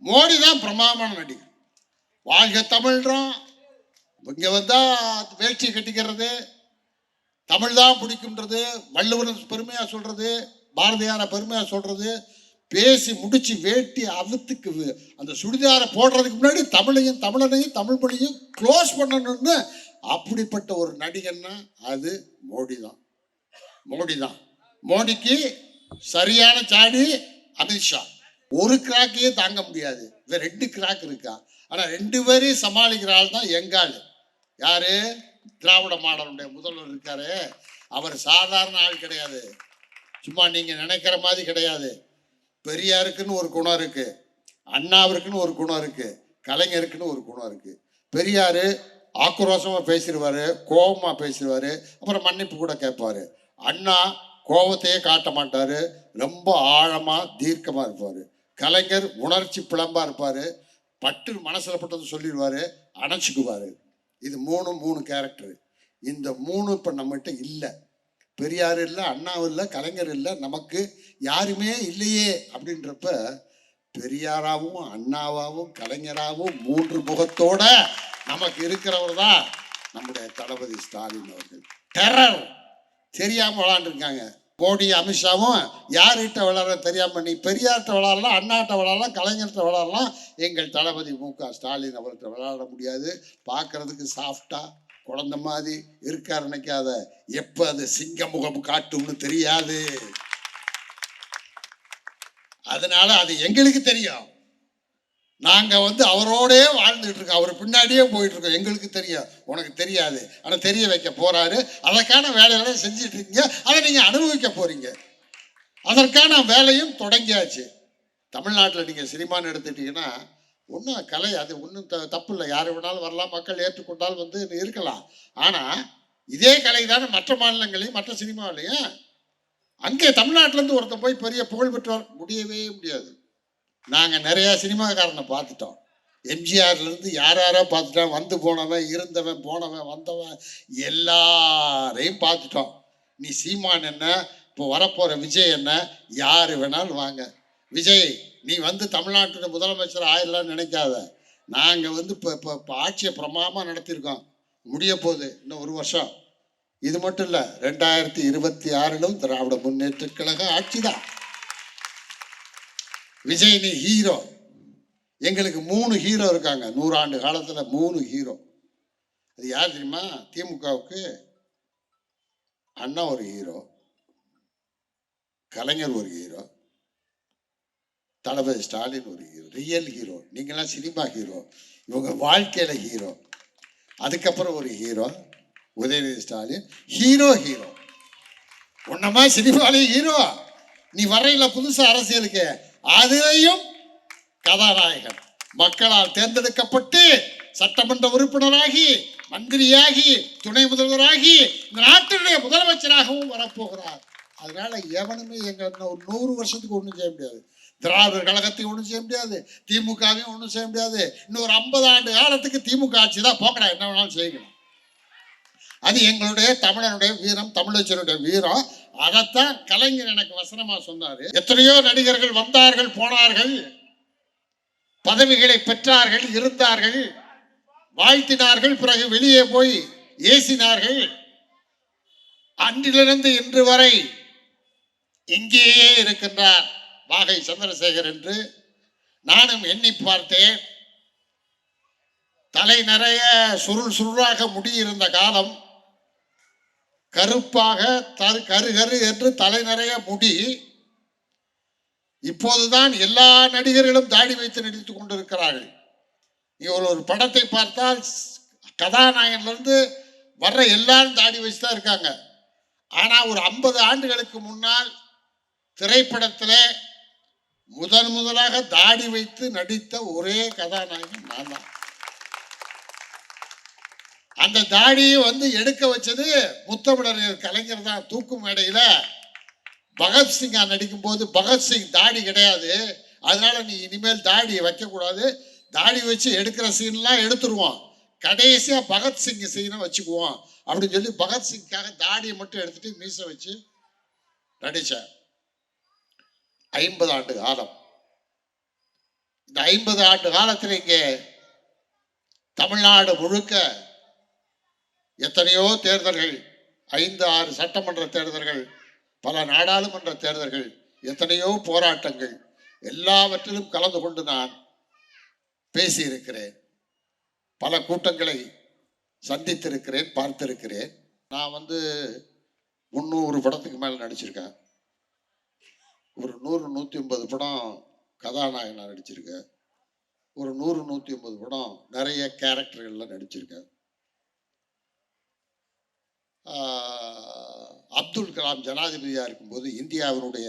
மோடி தான் பிரமாதமான நடிகர். வாழ்க தமிழ்றான், இங்க வந்தா வேட்சி கட்டிக்கிறது, தமிழ் தான் பிடிக்கும்ன்றது, வள்ளுவர் பெருமையா சொல்றது, பாரதியார பெருமையா சொல்றது, பேசி முடிச்சு வேட்டி அவுத்துக்கு அந்த சுடிதாரை போடுறதுக்கு முன்னாடி தமிழையும் தமிழனையும் தமிழ் மொழியும் க்ளோஸ் பண்ணணும்னு அப்படிப்பட்ட ஒரு நடிகன்னா அது மோடி தான். மோடிக்கு சரியான சாடி அமித்ஷா. ஒரு கிராக்கையே தாங்க முடியாது, இவன் 2 கிராக் இருக்கா. ஆனா 2 பேரையும் சமாளிக்கிற ஆள் தான் எங்காள். யாரு? திராவிட மாடலுடைய முதல்வர் இருக்காரு. அவர் சாதாரண ஆள் கிடையாது, சும்மா நீங்க நினைக்கிற மாதிரி கிடையாது. பெரியாருக்குன்னு ஒரு குணம் இருக்கு, அண்ணாவிற்குன்னு ஒரு குணம் இருக்கு, கலைஞருக்குன்னு ஒரு குணம் இருக்கு. பெரியாரு ஆக்ரோஷமா பேசிடுவாரு, கோபமா பேசிடுவாரு, அப்புறம் மன்னிப்பு கூட கேட்பாரு. அண்ணா கோபத்தையே காட்ட மாட்டாரு, ரொம்ப ஆழமா தீர்க்கமா இருப்பாரு. கலைஞர் உணர்ச்சி பிளம்பா இருப்பாரு, பட்டு மனசுல பட்டது சொல்லிடுவாரு, அணைச்சிக்குவாரு. இது 3 கேரக்டர். இந்த 3 இப்ப நம்மகிட்ட இல்லை. பெரியார் இல்லை, அண்ணாவும் இல்லை, கலைஞர் இல்லை, நமக்கு யாருமே இல்லையே அப்படின்றப்ப பெரியாராவும் அண்ணாவாவும் கலைஞராகவும் 3 முகத்தோட நமக்கு இருக்கிறவர் தான் நம்முடைய தளபதி ஸ்டாலின் அவர்கள். டெரர் தெரியாம விளாண்டுருக்காங்க. மோடி அமித்ஷாவும் யார்கிட்ட விளாட்ற தெரியாம, நீ பெரியார்கிட்ட விளாடலாம், அண்ணாட்ட விளாடலாம், கலைஞர்கிட்ட விளாடலாம், எங்கள் தளபதி மு.க. ஸ்டாலின் அவர்கிட்ட விளாட முடியாது. பார்க்கறதுக்கு சாஃப்டா குழந்தை மாதிரி இருக்கார் நினைக்காத, எப்ப அது சிங்க முகம் காட்டும்னு தெரியாது. அதனால அது எங்களுக்கு தெரியும், நாங்க அவரோடே வாழ்ந்துட்டு இருக்கோம், அவர் பின்னாடியே போயிட்டு இருக்கோம். எங்களுக்கு தெரியும், உனக்கு தெரியாது. ஆனா தெரிய வைக்க போறாரு. அதற்கான வேலைகளை செஞ்சுட்டு இருக்கீங்க, அதை நீங்க அனுபவிக்க போறீங்க. அதற்கான வேலையும் தொடங்கியாச்சு. தமிழ்நாட்டில் நீங்க சினிமான்னு எடுத்துட்டீங்கன்னா ஒன்றும் கலை, அது ஒன்றும் தப்பு இல்லை, யார் வேணாலும் வரலாம், மக்கள் ஏற்றுக்கொண்டால் இருக்கலாம். ஆனா இதே கலை தானே மற்ற மாநிலங்களையும் மற்ற சினிமாவிலையும். அங்கே தமிழ்நாட்டிலேருந்து ஒருத்தன் போய் பெரிய புகழ் பெற்றவர் முடியவே முடியாது. நாங்கள் நிறையா சினிமாக்காரனை பார்த்துட்டோம். எம்ஜிஆர்லேருந்து யாரோ பார்த்துட்டோம், வந்து போனவன், இருந்தவன், போனவன், வந்தவன் எல்லாரையும் பார்த்துட்டோம். நீ சீமான் என்ன, இப்போ வரப்போகிற விஜய் என்ன, யார் வேணாலும் வாங்க. விஜய் நீ தமிழ்நாட்டுடைய முதலமைச்சர் ஆயிடலான்னு நினைக்காத. நாங்கள் இப்போ ஆட்சியை பிரமாதமாக நடத்தியிருக்கோம். முடிய போகுது இன்னும் 1 வருஷம். இது மட்டும் இல்லை, 2026 திராவிட முன்னேற்ற கழக ஆட்சி தான். விஜய் நீ ஹீரோ. எங்களுக்கு 3 ஹீரோ இருக்காங்க. 100 ஆண்டு காலத்துல 3 ஹீரோ. அது யார் தெரியுமா? திமுகவுக்கு அண்ணா ஒரு ஹீரோ, கலைஞர் ஒரு ஹீரோ, தளபதி ஸ்டாலின் ஒரு ஹீரோ, ரியல் ஹீரோ. நீங்களாம் சினிமா ஹீரோ, இவங்க வாழ்க்கையில ஹீரோ. அதுக்கப்புறம் ஒரு ஹீரோ உதயநிதி ஸ்டாலின், ஹீரோ. ஒன்னமா சினிமாலையும் ஹீரோ, நீ வரையில புதுசு அரசியலுக்கு அதிலையும் கதாநாயகன். மக்களால் தேர்ந்தெடுக்கப்பட்டு சட்டமன்ற உறுப்பினராகி, மந்திரியாகி, துணை முதல்வராகி, இந்த நாட்டினுடைய முதலமைச்சராகவும் வரப்போகிறார். அதனால எவனுமே எங்க ஒரு 100 வருஷத்துக்கு ஒன்றும் செய்ய முடியாது. திராவிடர் கழகத்தையும் ஒன்றும் செய்ய முடியாது, திமுகவையும் ஒன்றும் செய்ய முடியாது. இன்னொரு 50 ஆண்டு காலத்துக்கு திமுக ஆட்சி தான், போக்கடா என்ன வேணாலும் செய்யணும். அது எங்களுடைய தமிழனுடைய வீரம், தமிழச்சனுடைய வீரம். அதைத்தான் கலைஞர் எனக்கு வசனமா சொன்னாரு. எத்தனையோ நடிகர்கள் வந்தார்கள், போனார்கள், பதவிகளை பெற்றார்கள், இருந்தார்கள், வாழ்த்தினார்கள், பிறகு வெளியே போய் ஏசினார்கள். அன்றிலிருந்து இன்று வரை இங்கேயே இருக்கின்றார் வாகை சந்திரசேகர் என்று நானும் எண்ணி பார்த்தேன். தலை நிறைய சுருளாக முடியிருந்த காலம், கருப்பாக கரு என்று தலை நிறைய முடி. இப்போதுதான் எல்லா நடிகர்களும் தாடி வைத்து நடித்துக் கொண்டிருக்கிறார்கள். நீ ஒரு படத்தை பார்த்தால் கதாநாயகன்லேருந்து வர்ற எல்லாரும் தாடி வச்சு தான் இருக்காங்க. ஆனா ஒரு 50 ஆண்டுகளுக்கு முன்னால் திரைப்படத்தில் முதலாக தாடி வைத்து நடித்த ஒரே கதாநாயகன் நான் தான். அந்த தாடியை எடுக்க வச்சது முத்தமிழர் கலைஞர் தான். தூக்கு மேடையில பகத்சிங்கா நடிக்கும் போது, பகத்சிங் தாடி கிடையாது, அதனால நீ இனிமேல் தாடியை வைக்கக்கூடாது, தாடி வச்சு எடுக்கிற சீன்லாம் எடுத்துருவோம், கடைசியா பகத்சிங் சீனை வச்சுக்குவோம் அப்படின்னு சொல்லி பகத்சிங்காக தாடியை மட்டும் எடுத்துட்டு மீசை வச்சு நடிச்ச 50 ஆண்டு காலம். இந்த 50 ஆண்டு காலத்தில் இங்கே தமிழ்நாடு முழுக்க எத்தனையோ தேர்தல்கள், 5-6 சட்டமன்ற தேர்தல்கள், பல நாடாளுமன்ற தேர்தல்கள், எத்தனையோ போராட்டங்கள், எல்லாவற்றிலும் கலந்து கொண்டு நான் பேசியிருக்கிறேன். பல கூட்டங்களை சந்தித்திருக்கிறேன், பார்த்திருக்கிறேன். நான் 300 படத்துக்கு மேலே நடிச்சிருக்கேன். ஒரு 100-150 படம் கதாநாயகனாக நடிச்சிருக்கேன். ஒரு 100-150 படம் நிறைய கேரக்டர்களில் நடிச்சிருக்கேன். அப்துல் கலாம் ஜனாதிபதியாக இருக்கும்போது இந்தியாவினுடைய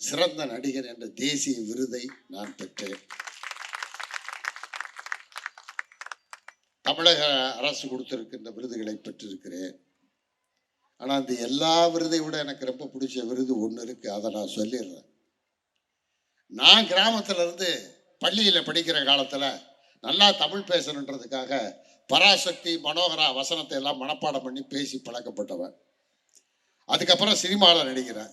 சிறந்த நடிகர் என்ற தேசிய விருதை நான் பெற்றேன். தமிழக அரசு கொடுத்திருக்கின்ற விருதுகளை பெற்றிருக்கிறேன். ஆனால் அந்த எல்லா விருதை விட எனக்கு ரொம்ப பிடிச்ச விருது ஒன்று இருக்கு, அதை நான் சொல்லிடுறேன். நான் கிராமத்துல இருந்து பள்ளியில் படிக்கிற காலத்தில் நல்லா தமிழ் பேசணுன்றதுக்காக பராசக்தி, மனோகரா வசனத்தை எல்லாம் மனப்பாடம் பண்ணி பேசி பழக்கப்பட்டவன். அதுக்கப்புறம் சினிமாவில் நடிக்கிறேன்.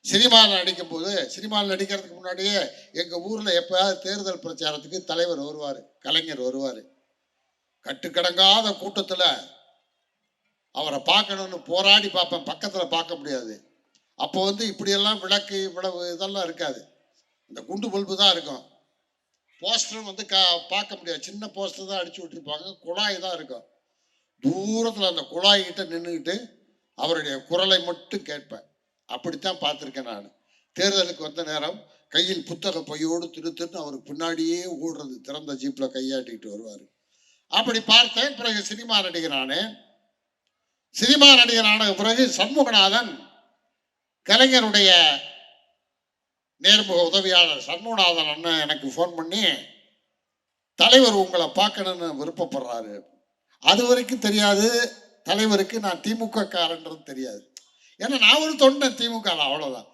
சினிமாவில் நடிக்கும்போது, சினிமாவில் நடிக்கிறதுக்கு முன்னாடியே எங்கள் ஊரில் எப்போயாவது தேர்தல் பிரச்சாரத்துக்கு தலைவர் வருவார், கலைஞர் வருவார். கட்டுக்கடங்காத கூட்டத்தில் அவரை பார்க்கணுன்னு போராடி பார்ப்பேன், பக்கத்தில் பார்க்க முடியாது. அப்போ இப்படியெல்லாம் விளக்கு இவ்வளவு இதெல்லாம் இருக்காது, இந்த குண்டு பல்பு தான் இருக்கும். போஸ்டரும் பார்க்க முடியாது, சின்ன போஸ்டர் தான் அடிச்சு விட்டுருப்பாங்க, குழாய் தான் இருக்கும். தூரத்தில் அந்த குழாய்கிட்ட நின்றுக்கிட்டு அவருடைய குரலை மட்டும் கேட்பேன். அப்படித்தான் பார்த்துருக்கேன் நான். தேர்தலுக்கு வந்த நேரம் கையில் புத்தக பையோடு திருத்துன்னு அவருக்கு பின்னாடியே ஓடுறது, திறந்த ஜீப்பில் கையாட்டிக்கிட்டு வருவார். அப்படி பார்த்தேன். பிறகு சினிமா நடிகரானே. சினிமா நடிகரான பிறகு சண்முகநாதன், கலைஞருடைய நேர்முக உதவியாளர் சண்முகநாதன் அண்ணன் எனக்கு ஃபோன் பண்ணி, தலைவர் உங்களை பார்க்கணுன்னு விருப்பப்படுறாரு. அது வரைக்கும் தெரியாது தலைவருக்கு நான் திமுக காரன்றது தெரியாது. ஏன்னா நான் ஒரு தொண்டன் திமுக, அவ்வளோதான்.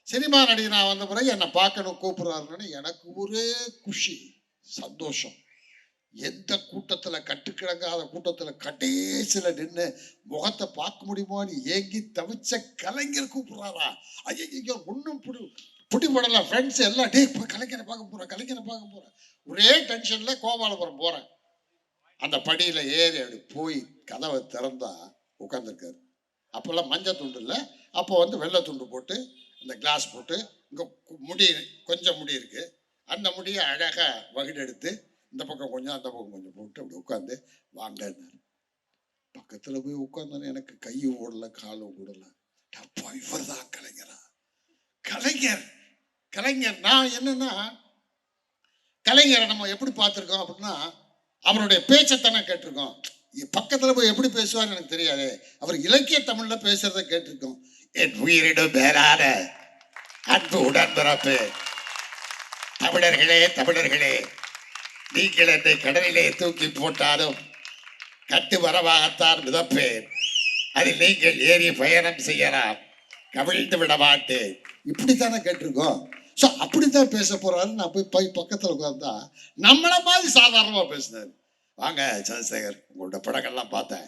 சினிமா நடிகர் நான் வந்த பிறகு என்னை பார்க்கணும் கூப்பிடுறாருன்னு எனக்கு ஒரே குஷி, சந்தோஷம். எந்த கூட்டத்தில், கட்டுக்கிழங்காத கூட்டத்தில் கடைசியில் நின்று முகத்தை பார்க்க முடியுமோன்னு ஏங்கி தவிச்ச கலைஞர் கூப்பிடுறாரா? ஐயோ, ஒன்றும் பிடிபடலை. ஃப்ரெண்ட்ஸ் எல்லாம் டே கலைஞரை பார்க்க போகிறேன், கலைஞரை பார்க்க போகிறேன். ஒரே டென்ஷனில் கோபாலபுரம் போகிறேன். அந்த படியில் ஏறி அப்படி போய் கதவை திறந்தா உட்காந்துருக்காரு. அப்போல்லாம் மஞ்சள் துண்டு இல்லை, அப்போ வெள்ளை துண்டு போட்டு இந்த கிளாஸ் போட்டு, இங்கே முடி கொஞ்சம் முடி இருக்குது, அந்த முடியை அழகாக வகிடெடுத்து இந்த பக்கம் கொஞ்சம் அந்த பக்கம் கொஞ்சம் போட்டு அப்படி உட்காந்து வாங்கினார். பக்கத்தில் போய் உட்காந்தோன்னு எனக்கு கையும் ஓடலை, காலும் ஓடலை. அப்பா, இவர் தான் கலைஞரா? கலைஞர் கலைஞர். நான் என்னன்னா, கலைஞரை நம்ம எப்படி பார்த்துருக்கோம் அப்படின்னா, அவருடைய பேச்சத்தானே கேட்டிருக்கோம். பக்கத்தில் போய் எப்படி பேசுவார்னு எனக்கு தெரியாது. அவர் இலக்கிய தமிழில் பேசுறத கேட்டிருக்கோம். என் உயிரிடும் பேரான அன்பு உடன்பிறப்பு தமிழர்களே, தமிழர்களே, நீங்கள் என்னை கடலிலே தூக்கி போட்டாலும் கட்டு வரவாகத்தான் மிதப்பேன். அதில் நீங்கள் ஏறி பயணம் செய்யலாம், கவிழ்ந்து விட மாட்டேன். இப்படித்தானே கேட்டிருக்கோம். ஸோ அப்படித்தான் பேச போறாரு. நான் போய் பக்கத்தில் உட்கார்ந்தா நம்மளை மாதிரி சாதாரணமாக பேசினார். வாங்க சந்திரசேகர், உங்களோட படங்கள்லாம் பார்த்தேன்,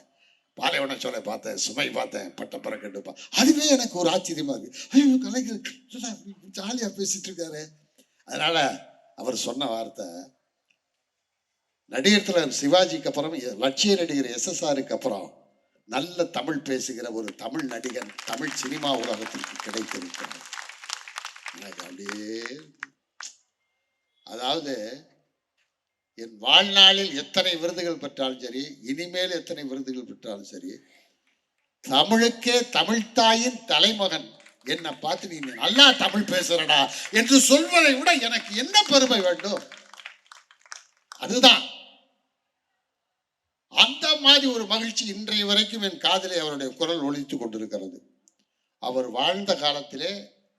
பாலைவன சோலை பார்த்தேன், சுமை பார்த்தேன், பட்டப்பறக்கட்டு பார்த்தேன். அதுவே எனக்கு ஒரு ஆச்சரியமா இருக்கு. ஐயோ, கலைஞர் ஜாலியாக பேசிட்டு இருக்காரு. அதனால அவர் சொன்ன வார்த்தை, நடிகர் தலைவர் சிவாஜிக்கு அப்புறம் லட்சிய நடிகர் SSRக்கு அப்புறம் நல்ல தமிழ் பேசுகிற ஒரு தமிழ் நடிகன் தமிழ் சினிமா உலகத்திற்கு கிடைத்திருக்கிறார். எனக்கு அப்படியே, அதாவது என் வாழ்நாளில் எத்தனை விருதுகள் பெற்றாலும் சரி, இனிமேல் எத்தனை விருதுகள் பெற்றாலும் சரி, தமிழுக்கே தமிழ்த்தாயின் தலைமகன் என்னை பார்த்து நீ நல்லா தமிழ் பேசுறடா என்று சொல்வதை விட எனக்கு என்ன பெருமை வேண்டும்? அதுதான். அந்த மாதிரி ஒரு மகிழ்ச்சி இன்றைய வரைக்கும் என் காதிலே அவருடைய குரல் ஒலித்து கொண்டிருக்கிறது. அவர் வாழ்ந்த காலத்திலே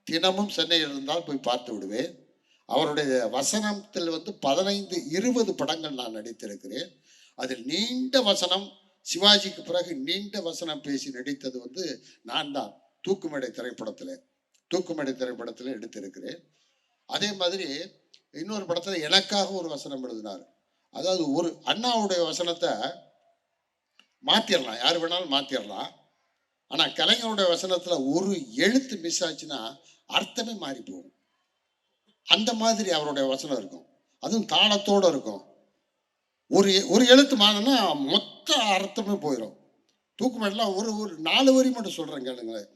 தினமும் சென்னையில் இருந்தால் போய் பார்த்து விடுவேன். அவருடைய வசனத்தில் 15-20 படங்கள் நான் நடித்திருக்கிறேன். அதில் நீண்ட வசனம், சிவாஜிக்கு பிறகு நீண்ட வசனம் பேசி நடித்தது நான் தான். தூக்குமேடை திரைப்படத்தில் எடுத்திருக்கிறேன். அதே மாதிரி இன்னொரு படத்தில் எனக்காக ஒரு வசனம் எழுதினார். அதாவது ஒரு அண்ணாவுடைய வசனத்தை மாற்றிடலாம், யார் வேணாலும் மாற்றிடலாம். ஆனால் கலைஞருடைய வசனத்தில் ஒரு எழுத்து மிஸ் ஆச்சுன்னா அர்த்தமே மாறி போகும். அந்த மாதிரி அவருடைய வசனம் இருக்கும். அதுவும் தாளத்தோட இருக்கும். ஒரு ஒரு எழுத்து மாறினா மொத்த அர்த்தமே போயிடும். தூக்குமேடெல்லாம் ஒரு ஒரு 4 வரி மட்டும் சொல்றேன் கேளுங்களேன்.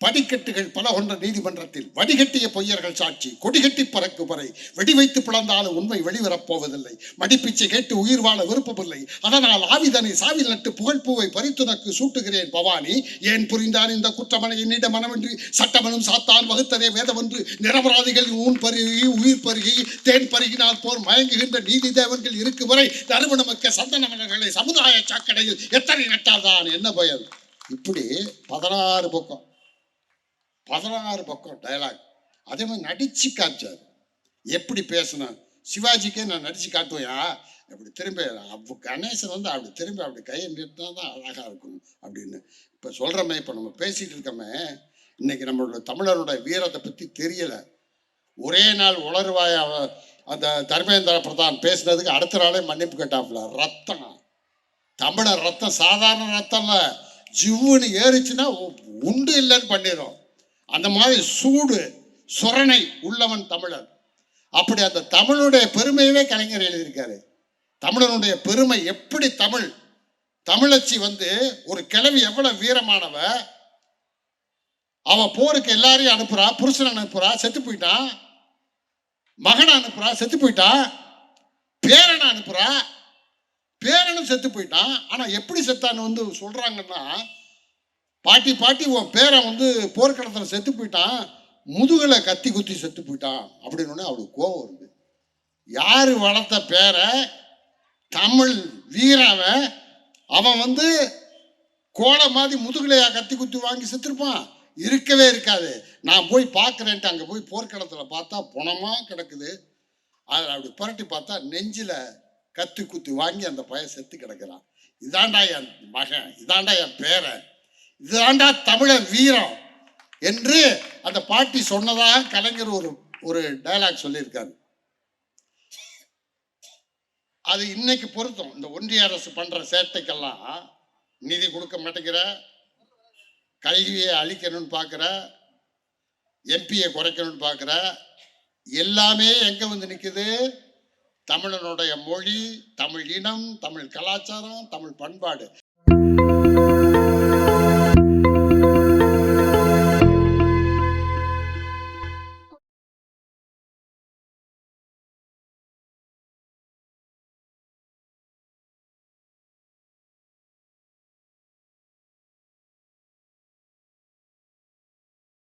படிக்கட்டுகள் பல கொண்ட நீதிமன்றத்தில் வடிகட்டிய பொய்யர்கள் சாட்சி கொடிகட்டி பறக்கு பறை வெடி வைத்து பிளந்தாலும் உண்மை வெளிவரப் போவதில்லை. மடிப்பிச்சை கேட்டு உயிர் வாழ விருப்பமில்லை. அதனால் ஆவிதனை சாவில் நட்டு புகழ்பூவை பறித்துனக்கு சூட்டுகிறேன் பவானி. ஏன் புரிந்தான் இந்த குற்றமனை என்னிட மனமின்றி சட்டமனும் சாத்தான் வகுத்ததே வேதமென்று நிரபராதிகள் ஊன் பருகி உயிர் பருகி தேன் பருகினால் போர் மயங்குகின்ற நீதி தேவர்கள் இருக்கு வரை தருமணமிக்க சந்தன மலர்களை சமுதாய சாக்கடையில் எத்தனை நட்டால்தான் என்ன பயன். இப்படி 16 பக்கம் 16 பக்கம் டயலாக். அதே மாதிரி நடிச்சு காமிச்சார். எப்படி பேசணும் சிவாஜிக்கே நான் நடிச்சு காட்டுவேயா அப்படி திரும்ப கணேசன் வந்து அப்படி திரும்ப அப்படி கையை நிறுத்தினா தான் அழகா இருக்கும் அப்படின்னு இப்போ சொல்றோமே. இப்போ நம்ம பேசிட்டு இருக்கோமே, இன்னைக்கு நம்மளோட தமிழரோட வீரத்தை பத்தி தெரியல. ஒரே நாள் உளறுவாய அந்த தர்மேந்திர பிரதான் பேசுனதுக்கு அடுத்த நாளே மன்னிப்பு கேட்டாப்புல. ரத்தம், தமிழர் ரத்தம் சாதாரண ரத்தம் இல்ல, ஜிவ்வுன்னு ஏறிச்சுன்னா உண்டு இல்லைன்னு பண்ணிடும். அந்த மாதிரி சூடு சுரணை உள்ளவன் தமிழர். அப்படி அந்த தமிழுடைய பெருமையவே கலைஞர் எழுதியிருக்காரு. தமிழனுடைய பெருமை எப்படி தமிழச்சி வந்து ஒரு கிழவி எவ்வளவு வீரமானவ. அவ போருக்கு எல்லாரையும் அனுப்புறா, புருஷன் அனுப்புறா செத்து போயிட்டான், மகனை அனுப்புறா செத்து போயிட்டான், பேரனை அனுப்புறா பேரனும் செத்து போயிட்டான். ஆனா எப்படி செத்தான்னு வந்து சொல்றாங்கன்னா, பாட்டி உன் பேரன் வந்து போர்க்களத்தில் செத்து போயிட்டான், முதுகலை கத்தி குத்தி செத்து போயிட்டான் அப்படின்னு அவளுக்கு கோபம் வருது. யாரு வளர்த்த பேர தமிழ் வீரவன் அவன் வந்து கோடை மாதிரி முதுகலையா கத்தி குத்தி வாங்கி செத்துருப்பான்? இருக்கவே இருக்காது. நான் போய் பார்க்குறேன்ட்டு அங்கே போய் போர்க்களத்தில் பார்த்தா புணமா கிடக்குது. அதில் அப்படி புரட்டி பார்த்தா நெஞ்சில் கத்தி குத்தி வாங்கி அந்த பையன் செத்து கிடக்கிறான். இதாண்டா என் மகன், இதாண்டா என் பேரன், இதுதாண்டா தமிழர் வீரம் என்று அந்த பாட்டி சொன்னதாக கலைஞர் ஒரு டயலாக் சொல்லியிருக்காரு. அது இன்னைக்கு பொருத்தம். இந்த ஒன்றிய அரசு பண்ற சேட்டைக்கெல்லாம் நிதி கொடுக்க மாட்டேங்கிற, கல்வியை அழிக்கணும்னு பார்க்குற, எம்பியை குறைக்கணும்னு பார்க்குற, எல்லாமே எங்க வந்து நிற்குது? தமிழனுடைய மொழி, தமிழ் இனம், தமிழ் கலாச்சாரம், தமிழ் பண்பாடு